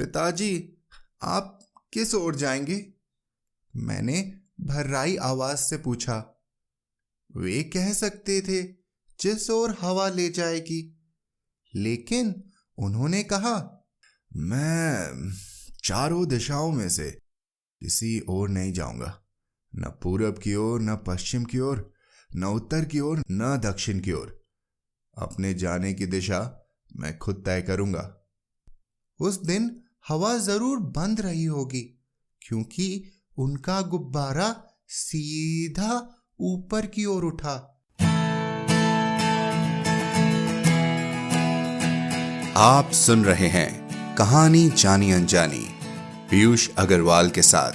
पिताजी, आप किस ओर जाएंगे? मैंने भर्राई आवाज से पूछा। वे कह सकते थे जिस ओर हवा ले जाएगी, लेकिन उन्होंने कहा, मैं चारों दिशाओं में से किसी ओर नहीं जाऊंगा। न पूरब की ओर, न पश्चिम की ओर, न उत्तर की ओर, न दक्षिण की ओर। अपने जाने की दिशा मैं खुद तय करूंगा। उस दिन हवा जरूर बंद रही होगी, क्योंकि उनका गुब्बारा सीधा ऊपर की ओर उठा। आप सुन रहे हैं कहानी जानी अनजानी पीयूष अग्रवाल के साथ।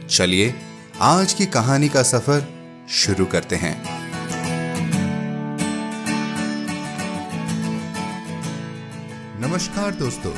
चलिए आज की कहानी का सफर शुरू करते हैं। नमस्कार दोस्तों,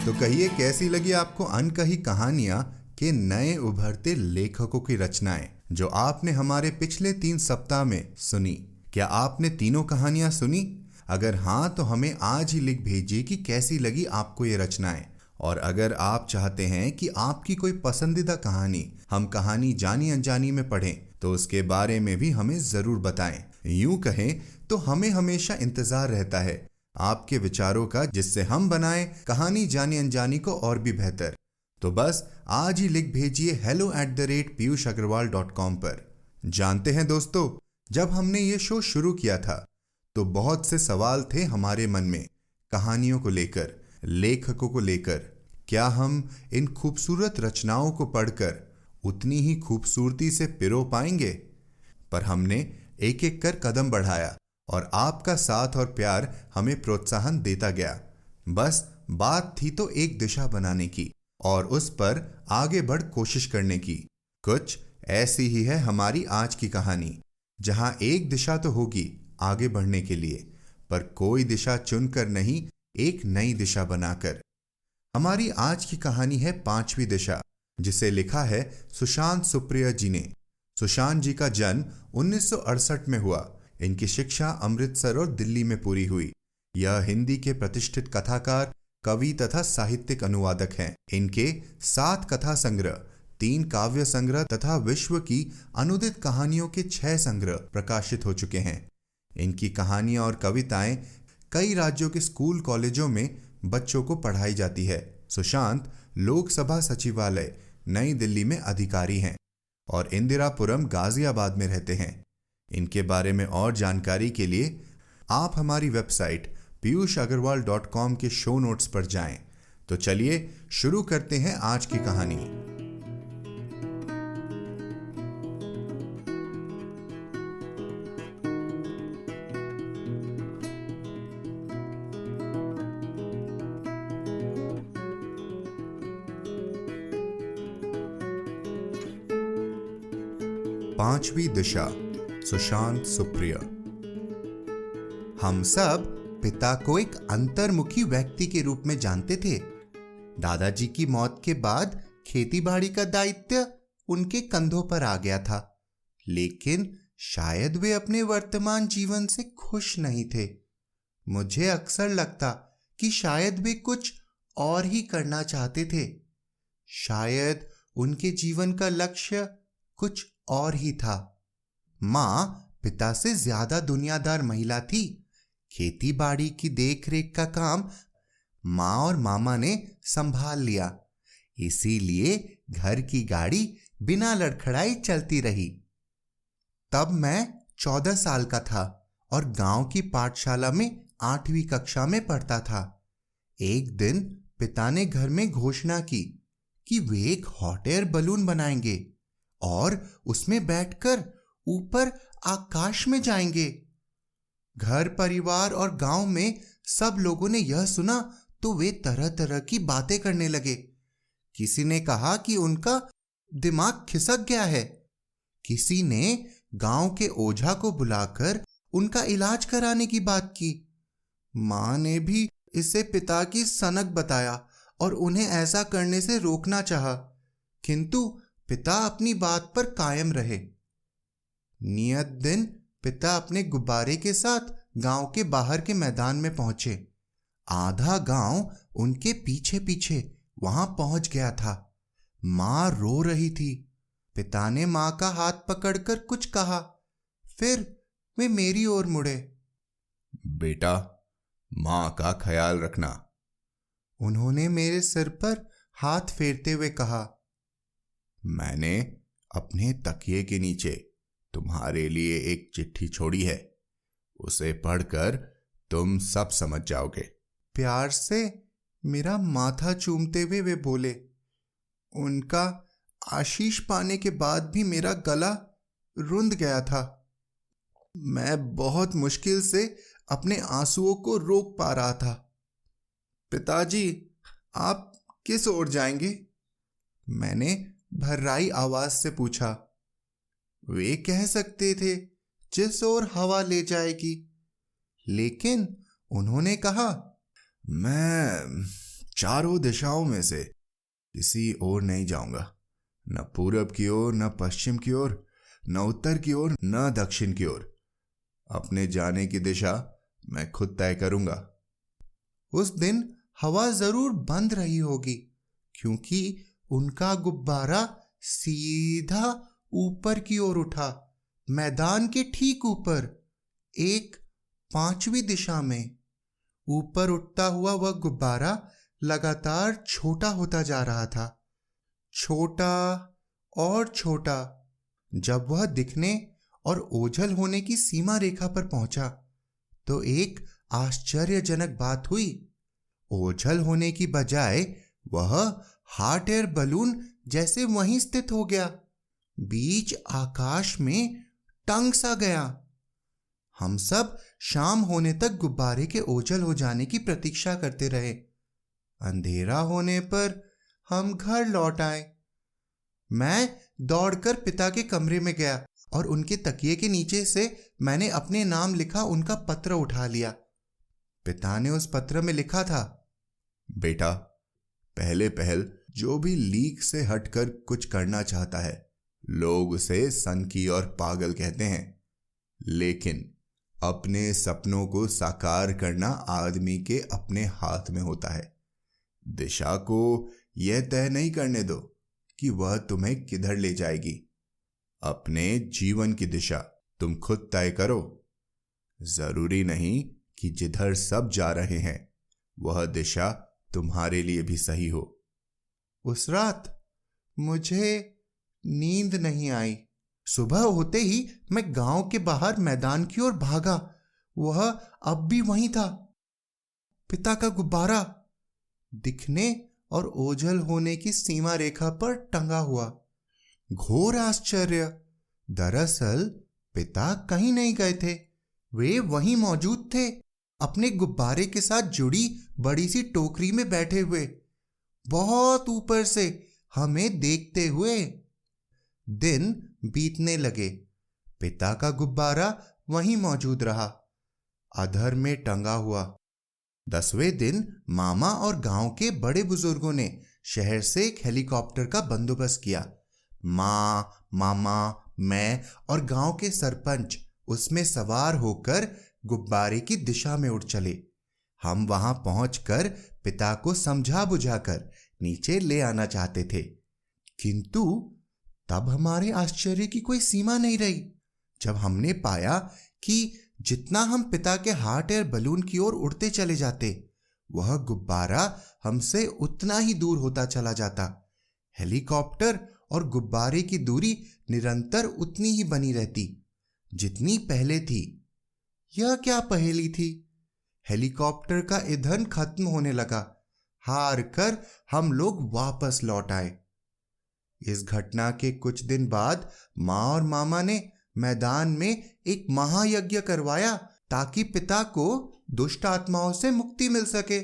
तो कहिए कैसी लगी आपको अनकही कहानियां के नए उभरते लेखकों की रचनाएं जो आपने हमारे पिछले 3 सप्ताह में सुनी। क्या आपने तीनों कहानियां सुनी? अगर हाँ, तो हमें आज ही लिख भेजिए कि कैसी लगी आपको ये रचनाएं। और अगर आप चाहते हैं कि आपकी कोई पसंदीदा कहानी हम कहानी जानी अनजानी में पढ़ें, तो उसके बारे में भी हमें जरूर बताएं। यूं कहें तो हमें हमेशा इंतजार रहता है आपके विचारों का, जिससे हम बनाएं कहानी जानी अनजानी को और भी बेहतर। तो बस आज ही लिख भेजिए hello@piyushagarwal.com पर। जानते हैं दोस्तों, जब हमने ये शो शुरू किया था तो बहुत से सवाल थे हमारे मन में, कहानियों को लेकर, लेखकों को लेकर। क्या हम इन खूबसूरत रचनाओं को पढ़कर उतनी ही खूबसूरती से पिरो पाएंगे? पर हमने एक एक कर कदम बढ़ाया और आपका साथ और प्यार हमें प्रोत्साहन देता गया। बस बात थी तो एक दिशा बनाने की और उस पर आगे बढ़ कोशिश करने की। कुछ ऐसी ही है हमारी आज की कहानी, जहां एक दिशा तो होगी आगे बढ़ने के लिए, पर कोई दिशा चुनकर नहीं, एक नई दिशा बनाकर। हमारी आज की कहानी है 5वीं दिशा, जिसे लिखा है सुशांत सुप्रिया जी ने। सुशांत जी का जन्म 1968 में हुआ। इनकी शिक्षा अमृतसर और दिल्ली में पूरी हुई। यह हिंदी के प्रतिष्ठित कथाकार, कवि तथा साहित्यिक अनुवादक हैं। इनके 7 कथा संग्रह, 3 काव्य संग्रह तथा विश्व की अनुदित कहानियों के 6 संग्रह प्रकाशित हो चुके हैं। इनकी कहानियां और कविताएं कई राज्यों के स्कूल कॉलेजों में बच्चों को पढ़ाई जाती है। सुशांत लोकसभा सचिवालय नई दिल्ली में अधिकारी हैं और इंदिरापुरम गाजियाबाद में रहते हैं। इनके बारे में और जानकारी के लिए आप हमारी वेबसाइट piyushagarwal.com के शो नोट्स पर जाएं। तो चलिए शुरू करते हैं आज की कहानी। पांचवी दिशा, सुशांत सुप्रिया। हम सब पिता को एक अंतर्मुखी व्यक्ति के रूप में जानते थे। दादाजी की मौत के बाद खेतीबाड़ी का दायित्व उनके कंधों पर आ गया था, लेकिन शायद वे अपने वर्तमान जीवन से खुश नहीं थे। मुझे अक्सर लगता कि शायद वे कुछ और ही करना चाहते थे। शायद उनके जीवन का लक्ष्य कुछ और ही था। मां पिता से ज्यादा दुनियादार महिला थी। खेतीबाड़ी की देखरेख का काम मां और मामा ने संभाल लिया, इसीलिए घर की गाड़ी बिना लड़खड़ाई चलती रही। तब मैं 14 साल का था और गांव की पाठशाला में 8वीं कक्षा में पढ़ता था। एक दिन पिता ने घर में घोषणा की कि वे एक हॉट एयर बलून बनाएंगे और उसमें बैठकर ऊपर आकाश में जाएंगे। घर परिवार और गांव में सब लोगों ने यह सुना तो वे तरह तरह की बातें करने लगे। किसी ने कहा कि उनका दिमाग खिसक गया है। किसी ने गांव के ओझा को बुलाकर उनका इलाज कराने की बात की। मां ने भी इसे पिता की सनक बताया और उन्हें ऐसा करने से रोकना चाहा, किंतु पिता अपनी बात पर कायम रहे। नियत दिन पिता अपने गुब्बारे के साथ गांव के बाहर के मैदान में पहुंचे। आधा गांव उनके पीछे पीछे वहां पहुंच गया था। मां रो रही थी। पिता ने मां का हाथ पकड़कर कुछ कहा, फिर वे मेरी ओर मुड़े। बेटा, मां का ख्याल रखना। उन्होंने मेरे सिर पर हाथ फेरते हुए कहा। मैंने अपने तकिए के नीचे तुम्हारे लिए एक चिट्ठी छोड़ी है, उसे पढ़कर तुम सब समझ जाओगे। प्यार से मेरा माथा चूमते हुए वे बोले। उनका आशीष पाने के बाद भी मेरा गला रुंध गया था। मैं बहुत मुश्किल से अपने आंसुओं को रोक पा रहा था। पिताजी, आप किस ओर जाएंगे? मैंने भर्राई आवाज से पूछा। वे कह सकते थे जिस ओर हवा ले जाएगी, लेकिन उन्होंने कहा, मैं चारों दिशाओं में से किसी ओर नहीं जाऊंगा, न पूरब की ओर, न पश्चिम की ओर, न उत्तर की ओर, न दक्षिण की ओर। अपने जाने की दिशा मैं खुद तय करूंगा। उस दिन हवा जरूर बंद रही होगी, क्योंकि उनका गुब्बारा सीधा ऊपर की ओर उठा, मैदान के ठीक ऊपर, एक 5वीं दिशा में। ऊपर उठता हुआ वह गुब्बारा लगातार छोटा होता जा रहा था, छोटा और छोटा। जब वह दिखने और ओझल होने की सीमा रेखा पर पहुंचा, तो एक आश्चर्यजनक बात हुई। ओझल होने की बजाय वह हॉट एयर बलून जैसे वहीं स्थित हो गया, बीच आकाश में टंग सा गया। हम सब शाम होने तक गुब्बारे के ओझल हो जाने की प्रतीक्षा करते रहे। अंधेरा होने पर हम घर लौट आए। मैं दौड़कर पिता के कमरे में गया और उनके तकिए के नीचे से मैंने अपने नाम लिखा उनका पत्र उठा लिया। पिता ने उस पत्र में लिखा था, बेटा, पहले पहल जो भी लीक से हटकर कुछ करना चाहता है, लोग उसे सनकी और पागल कहते हैं, लेकिन अपने सपनों को साकार करना आदमी के अपने हाथ में होता है। दिशा को यह तय नहीं करने दो कि वह तुम्हें किधर ले जाएगी। अपने जीवन की दिशा तुम खुद तय करो। जरूरी नहीं कि जिधर सब जा रहे हैं वह दिशा तुम्हारे लिए भी सही हो। उस रात मुझे नींद नहीं आई। सुबह होते ही मैं गांव के बाहर मैदान की ओर भागा। वह अब भी वहीं था, पिता का गुब्बारा दिखने और ओझल होने की सीमा रेखा पर टंगा हुआ। घोर आश्चर्य! दरअसल पिता कहीं नहीं गए थे, वे वहीं मौजूद थे, अपने गुब्बारे के साथ जुड़ी बड़ी सी टोकरी में बैठे हुए, बहुत ऊपर से हमें देखते हुए। दिन बीतने लगे। पिता का गुब्बारा वहीं मौजूद रहा, अधर में टंगा हुआ। 10वें दिन मामा और गांव के बड़े बुजुर्गों ने शहर से एक हेलीकॉप्टर का बंदोबस्त किया। मां, मामा, मैं और गांव के सरपंच उसमें सवार होकर गुब्बारे की दिशा में उड़ चले। हम वहां पहुंचकर पिता को समझा बुझाकर नीचे ले आना चाहते थे, किंतु तब हमारे आश्चर्य की कोई सीमा नहीं रही जब हमने पाया कि जितना हम पिता के हॉट एयर बलून की ओर उड़ते चले जाते, वह गुब्बारा हमसे उतना ही दूर होता चला जाता। हेलीकॉप्टर और गुब्बारे की दूरी निरंतर उतनी ही बनी रहती जितनी पहले थी। यह क्या पहेली थी? हेलीकॉप्टर का ईंधन खत्म होने लगा। हार कर हम लोग वापस लौट आए। इस घटना के कुछ दिन बाद मां और मामा ने मैदान में एक महायज्ञ करवाया ताकि पिता को दुष्ट आत्माओं से मुक्ति मिल सके,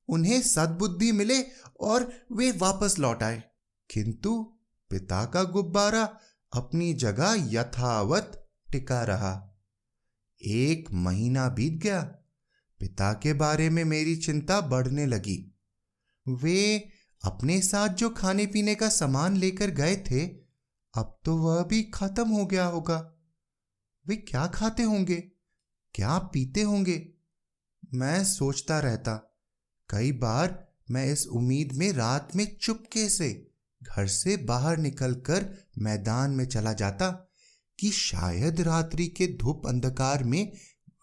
उन्हें सद्बुद्धि मिले और वे वापस लौट आए। किंतु पिता का गुब्बारा अपनी जगह यथावत टिका रहा। 1 महीना बीत गया। पिता के बारे में मेरी चिंता बढ़ने लगी। वे अपने साथ जो खाने पीने का सामान लेकर गए थे, अब तो वह भी खत्म हो गया होगा। वे क्या खाते होंगे, क्या पीते होंगे? मैं सोचता रहता। कई बार मैं इस उम्मीद में रात में चुपके से घर से बाहर निकलकर मैदान में चला जाता कि शायद रात्रि के धूप अंधकार में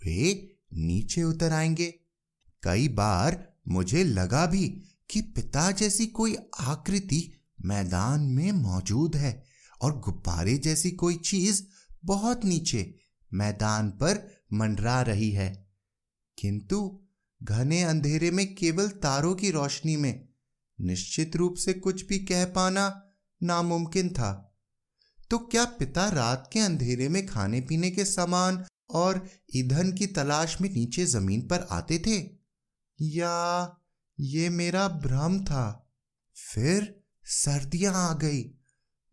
वे नीचे उतर आएंगे। कई बार मुझे लगा भी कि पिता जैसी कोई आकृति मैदान में मौजूद है और गुब्बारे जैसी कोई चीज बहुत नीचे मैदान पर मंडरा रही है, किंतु घने अंधेरे में केवल तारों की रोशनी में निश्चित रूप से कुछ भी कह पाना नामुमकिन था। तो क्या पिता रात के अंधेरे में खाने पीने के सामान और ईंधन की तलाश में नीचे जमीन पर आते थे, या ये मेरा भ्रम था? फिर सर्दियां आ गई।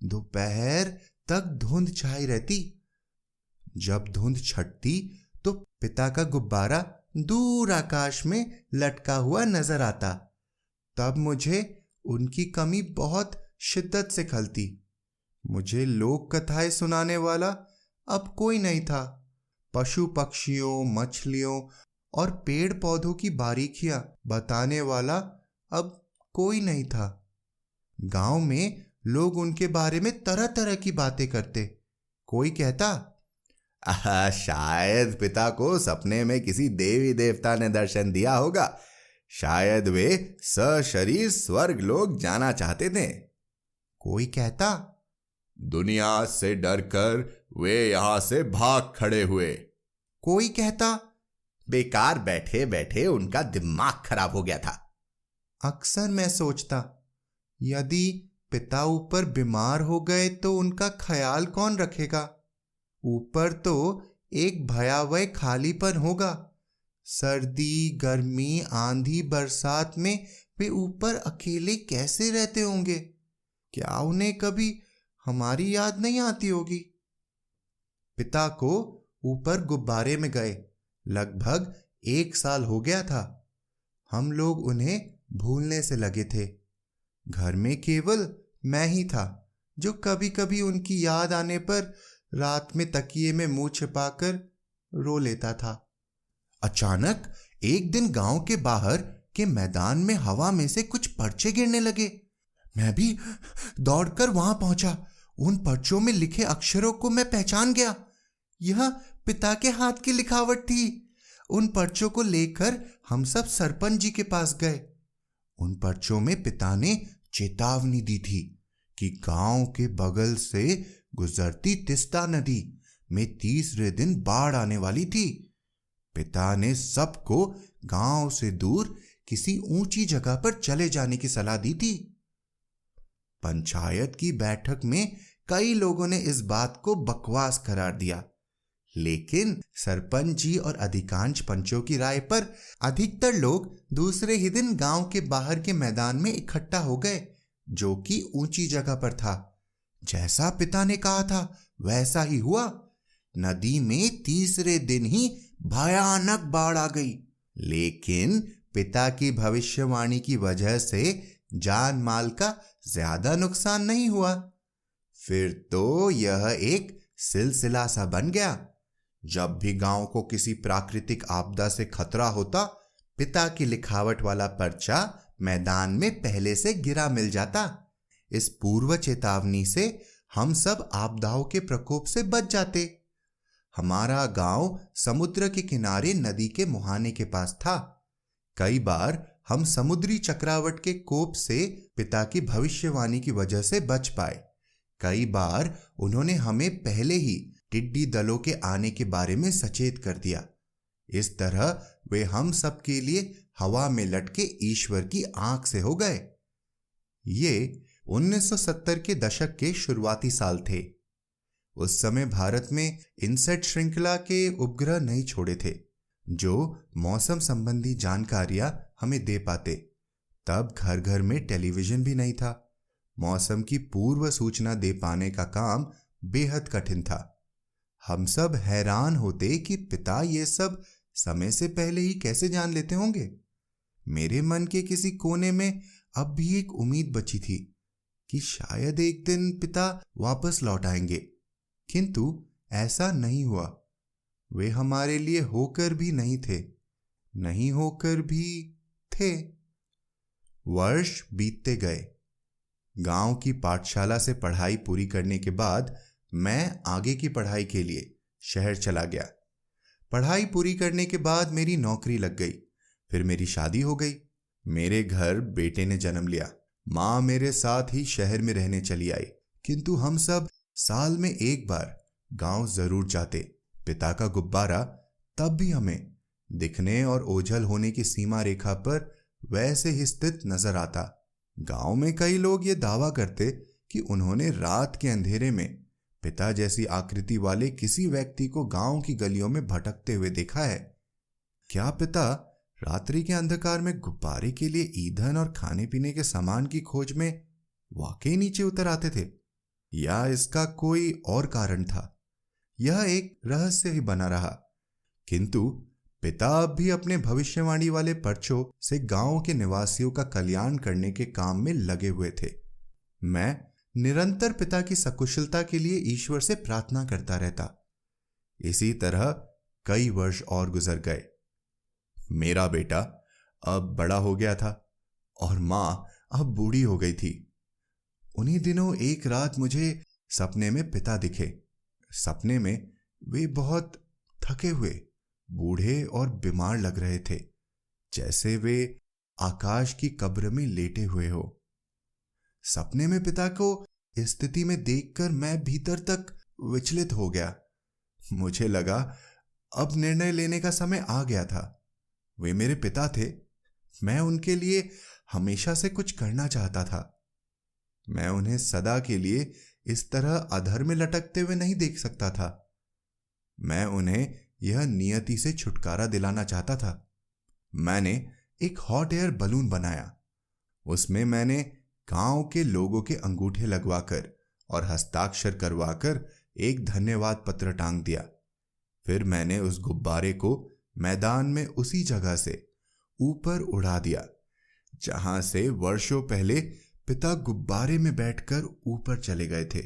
दोपहर तक धुंध छाई रहती। जब धुंध छटती तो पिता का गुब्बारा दूर आकाश में लटका हुआ नजर आता। तब मुझे उनकी कमी बहुत शिद्दत से खलती। मुझे लोक कथाएं सुनाने वाला अब कोई नहीं था। पशु पक्षियों, मछलियों और पेड़ पौधों की बारीकियां बताने वाला अब कोई नहीं था। गांव में लोग उनके बारे में तरह तरह की बातें करते। कोई कहता, शायद पिता को सपने में किसी देवी देवता ने दर्शन दिया होगा। शायद वे सशरीर स्वर्ग लोग जाना चाहते थे। कोई कहता, दुनिया से डरकर वे यहां से भाग खड़े हुए। कोई कहता, बेकार बैठे बैठे उनका दिमाग खराब हो गया था। अक्सर मैं सोचता, यदि पिता ऊपर बीमार हो गए तो उनका ख्याल कौन रखेगा? ऊपर तो एक भयावह खालीपन होगा। सर्दी, गर्मी, आंधी, बरसात में वे ऊपर अकेले कैसे रहते होंगे? क्या उन्हें कभी हमारी याद नहीं आती होगी? पिता को ऊपर गुब्बारे में गए लगभग 1 साल हो गया था। हम लोग उन्हें भूलने से लगे थे। घर में केवल मैं ही था जो कभी कभी उनकी याद आने पर रात में तकिए में मुंह छिपाकर रो लेता था। अचानक एक दिन गांव के बाहर के मैदान में हवा में से कुछ पर्चे गिरने लगे। मैं भी दौड़कर वहां पहुंचा। उन पर्चों में लिखे अक्षरों को मैं पहचान गया। यह पिता के हाथ की लिखावट थी। उन पर्चों को लेकर हम सब सरपंच जी के पास गए। उन पर्चों में पिता ने चेतावनी दी थी कि गांव के बगल से गुजरती तिस्ता नदी में तीसरे दिन बाढ़ आने वाली थी। पिता ने सबको गांव से दूर किसी ऊंची जगह पर चले जाने की सलाह दी थी। पंचायत की बैठक में कई लोगों ने इस बात को बकवास करार दिया, लेकिन सरपंच जी और अधिकांश पंचों की राय पर अधिकतर लोग दूसरे ही दिन गांव के बाहर के मैदान में इकट्ठा हो गए, जो कि ऊंची जगह पर था। जैसा पिता ने कहा था वैसा ही हुआ। नदी में तीसरे दिन ही भयानक बाढ़ आ गई, लेकिन पिता की भविष्यवाणी की वजह से जान माल का ज्यादा नुकसान नहीं हुआ। फिर तो यह एक सिलसिला सा बन गया। जब भी गांव को किसी प्राकृतिक आपदा से खतरा होता, पिता की लिखावट वाला पर्चा मैदान में पहले से गिरा मिल जाता। इस पूर्व चेतावनी से हम सब आपदाओं के प्रकोप से बच जाते। हमारा गांव समुद्र के किनारे नदी के मुहाने के पास था। कई बार हम समुद्री चक्रवात के कोप से पिता की भविष्यवाणी की वजह से बच पाए। कई बार उन्होंने हमें पहले ही टिड्डी दलों के आने के बारे में सचेत कर दिया। इस तरह वे हम सब के लिए हवा में लटके ईश्वर की आंख से हो गए। ये 1970 के दशक के शुरुआती साल थे। उस समय भारत में इनसेट श्रृंखला के उपग्रह नहीं छोड़े थे जो मौसम संबंधी जानकारियां हमें दे पाते। तब घर घर में टेलीविजन भी नहीं था। मौसम की पूर्व सूचना दे पाने का काम बेहद कठिन था। हम सब हैरान होते कि पिता ये सब समय से पहले ही कैसे जान लेते होंगे। मेरे मन के किसी कोने में अब भी एक उम्मीद बची थी कि शायद एक दिन पिता वापस लौट आएंगे, किंतु ऐसा नहीं हुआ। वे हमारे लिए होकर भी नहीं थे, नहीं होकर भी थे। वर्ष बीतते गए। गांव की पाठशाला से पढ़ाई पूरी करने के बाद मैं आगे की पढ़ाई के लिए शहर चला गया। पढ़ाई पूरी करने के बाद मेरी नौकरी लग गई, फिर मेरी शादी हो गई। मेरे घर बेटे ने जन्म लिया। माँ मेरे साथ ही शहर में रहने चली आई, किंतु हम सब साल में एक बार गांव जरूर जाते। पिता का गुब्बारा तब भी हमें दिखने और ओझल होने की सीमा रेखा पर वैसे ही स्थित नजर आता। गांव में कई लोग ये दावा करते कि उन्होंने रात के अंधेरे में पिता जैसी आकृति वाले किसी व्यक्ति को गांव की गलियों में भटकते हुए देखा है। क्या पिता रात्रि के अंधकार में गुब्बारे के लिए ईंधन और खाने पीने के सामान की खोज में वाकई नीचे उतर आते थे, या इसका कोई और कारण था? यह एक रहस्य ही बना रहा। किंतु पिता अब भी अपने भविष्यवाणी वाले पर्चों से गांव के निवासियों का कल्याण करने के काम में लगे हुए थे। मैं निरंतर पिता की सकुशलता के लिए ईश्वर से प्रार्थना करता रहता। इसी तरह कई वर्ष और गुजर गए। मेरा बेटा अब बड़ा हो गया था और मां अब बूढ़ी हो गई थी। उन्हीं दिनों एक रात मुझे सपने में पिता दिखे। सपने में वे बहुत थके हुए, बूढ़े और बीमार लग रहे थे, जैसे वे आकाश की कब्र में लेटे हुए हो। सपने में पिता को इस स्थिति में देखकर मैं भीतर तक विचलित हो गया। मुझे लगा अब निर्णय लेने का समय आ गया था। वे मेरे पिता थे, मैं उनके लिए हमेशा से कुछ करना चाहता था। मैं उन्हें सदा के लिए इस तरह अधर में लटकते हुए नहीं देख सकता था। मैं उन्हें यह नियति से छुटकारा दिलाना चाहता था। मैंने एक हॉट एयर बलून बनाया। उसमें मैंने गांव के लोगों के अंगूठे लगवाकर और हस्ताक्षर करवाकर एक धन्यवाद पत्र टांग दिया। फिर मैंने उस गुब्बारे को मैदान में उसी जगह से ऊपर उड़ा दिया जहां से वर्षों पहले पिता गुब्बारे में बैठकर ऊपर चले गए थे।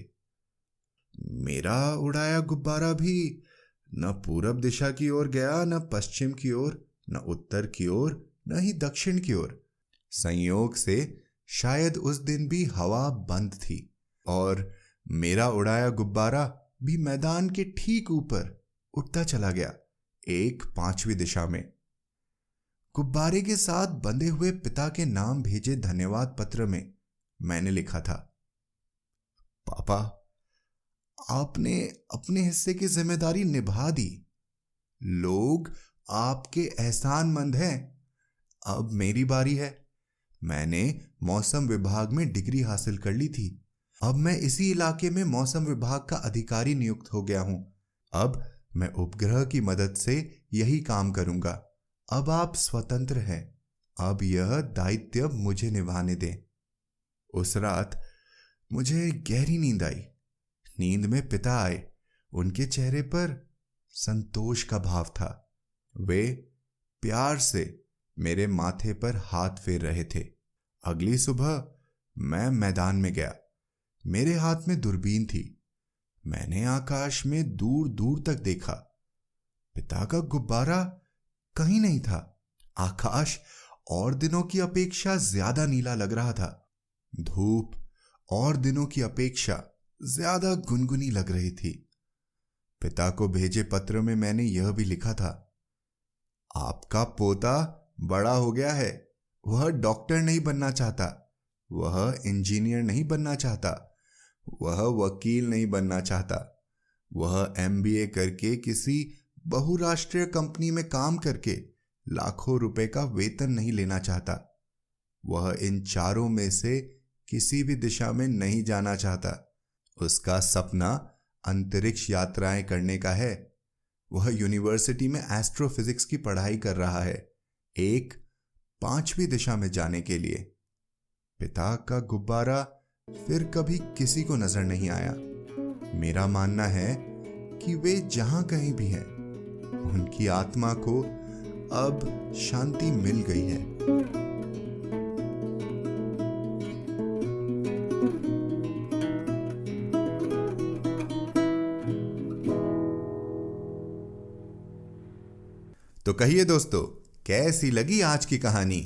मेरा उड़ाया गुब्बारा भी न पूरब दिशा की ओर गया, न पश्चिम की ओर, न उत्तर की ओर, न ही दक्षिण की ओर। संयोग से शायद उस दिन भी हवा बंद थी और मेरा उड़ाया गुब्बारा भी मैदान के ठीक ऊपर उड़ता चला गया, एक 5वीं दिशा में। गुब्बारे के साथ बंधे हुए पिता के नाम भेजे धन्यवाद पत्र में मैंने लिखा था, पापा, आपने अपने हिस्से की जिम्मेदारी निभा दी। लोग आपके एहसानमंद हैं। अब मेरी बारी है। मैंने मौसम विभाग में डिग्री हासिल कर ली थी। अब मैं इसी इलाके में मौसम विभाग का अधिकारी नियुक्त हो गया हूं। अब मैं उपग्रह की मदद से यही काम करूंगा। अब आप स्वतंत्र हैं। अब यह दायित्व मुझे निभाने दें। उस रात मुझे गहरी नींद आई। नींद में पिता आए। उनके चेहरे पर संतोष का भाव था। वे प्यार से मेरे माथे पर हाथ फेर रहे थे। अगली सुबह मैं मैदान में गया। मेरे हाथ में दूरबीन थी। मैंने आकाश में दूर दूर तक देखा। पिता का गुब्बारा कहीं नहीं था। आकाश और दिनों की अपेक्षा ज्यादा नीला लग रहा था। धूप और दिनों की अपेक्षा ज्यादा गुनगुनी लग रही थी। पिता को भेजे पत्र में मैंने यह भी लिखा था, आपका पोता बड़ा हो गया है। वह डॉक्टर नहीं बनना चाहता, वह इंजीनियर नहीं बनना चाहता, वह वकील नहीं बनना चाहता, वह MBA करके किसी बहुराष्ट्रीय कंपनी में काम करके लाखों रुपए का वेतन नहीं लेना चाहता। वह इन चारों में से किसी भी दिशा में नहीं जाना चाहता। उसका सपना अंतरिक्ष यात्राएं करने का है। वह यूनिवर्सिटी में एस्ट्रोफिजिक्स की पढ़ाई कर रहा है, एक 5वीं दिशा में जाने के लिए। पिता का गुब्बारा फिर कभी किसी को नजर नहीं आया। मेरा मानना है कि वे जहां कहीं भी हैं, उनकी आत्मा को अब शांति मिल गई है। तो कहिए दोस्तों, कैसी लगी आज की कहानी?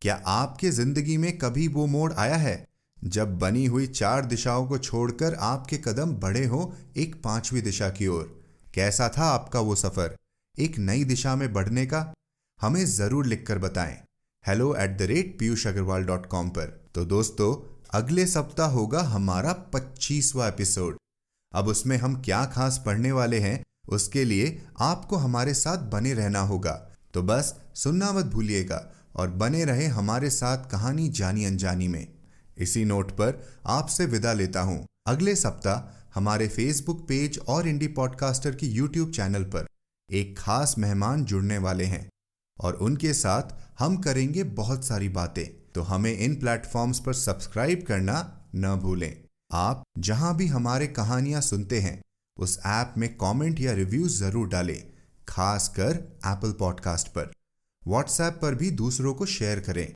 क्या आपके जिंदगी में कभी वो मोड़ आया है जब बनी हुई 4 दिशाओं को छोड़कर आपके कदम बढ़े हो एक 5वीं दिशा की ओर? कैसा था आपका वो सफर एक नई दिशा में बढ़ने का? हमें जरूर लिखकर बताएं hello@piyushagarwal.com पर। तो दोस्तों, अगले सप्ताह होगा हमारा 25वां एपिसोड। अब उसमें हम क्या खास पढ़ने वाले हैं उसके लिए आपको हमारे साथ बने रहना होगा। तो बस सुनना मत भूलिएगा और बने रहे हमारे साथ कहानी जानी अनजानी में। इसी नोट पर आपसे विदा लेता हूं। अगले सप्ताह हमारे फेसबुक पेज और इंडी पॉडकास्टर की यूट्यूब चैनल पर एक खास मेहमान जुड़ने वाले हैं और उनके साथ हम करेंगे बहुत सारी बातें। तो हमें इन प्लेटफॉर्म्स पर सब्सक्राइब करना न भूलें। आप जहां भी हमारे कहानियां सुनते हैं उस ऐप में कमेंट या रिव्यू जरूर डालें, खासकर एप्पल पॉडकास्ट पर। व्हाट्सएप पर भी दूसरों को शेयर करें।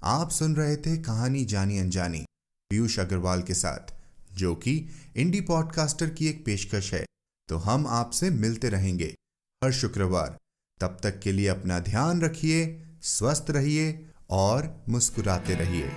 आप सुन रहे थे कहानी जानी अनजानी पीयूष अग्रवाल के साथ, जो कि इंडी पॉडकास्टर की एक पेशकश है। तो हम आपसे मिलते रहेंगे हर शुक्रवार। तब तक के लिए अपना ध्यान रखिए, स्वस्थ रहिए और मुस्कुराते रहिए।